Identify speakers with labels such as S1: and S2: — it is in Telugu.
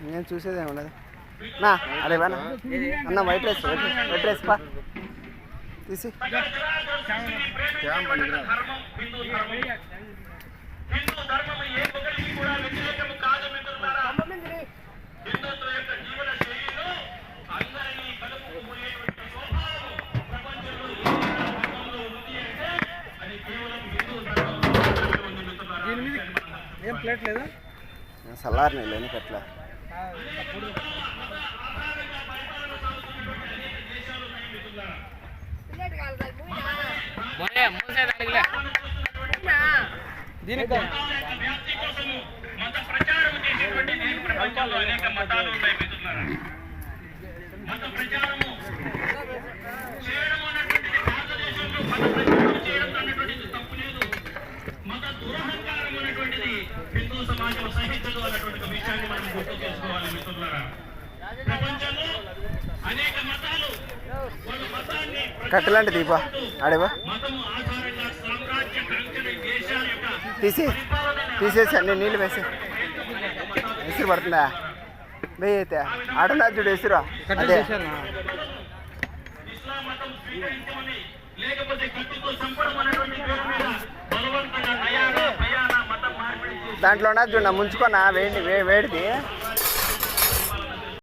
S1: నేను చూసేదేమి ఉండదు నా అరే బానా అన్న వైట్ రైస్ పా తీసి
S2: ఏం ప్లేట్ లేదా
S1: సలార్ నీళ్ళని కట్లా
S2: దీనికి
S3: హిందూ సమాజం సహించదు అన్నటువంటి విషయాన్ని మనం గుర్తు చేసుకోవాలి మిత్రులారా. ప్రపంచంలో అనేక మతాలు వాళ్ళ మతాన్ని
S1: కట్టలాంటి దీపా ఆడేవా
S3: మతము ఆధారంగా సామ్రాజ్య కంచెల దేశాల యొక్క
S1: తీసేసి అన్ని నీళ్ళు ఎసురు పడుతుందా వెయ్యి అయితే ఆడున్నా చూడు ఎసురు అదే
S3: ఇస్లాం మతం స్వీకరించమని లేకపోతే కత్తితో చంపడం అనేటువంటి పేరు మీద బలవంతంగా నయానా భయానా మతం మార్పిడి
S1: దాంట్లో చూడ ముంచుకోనా వేడిది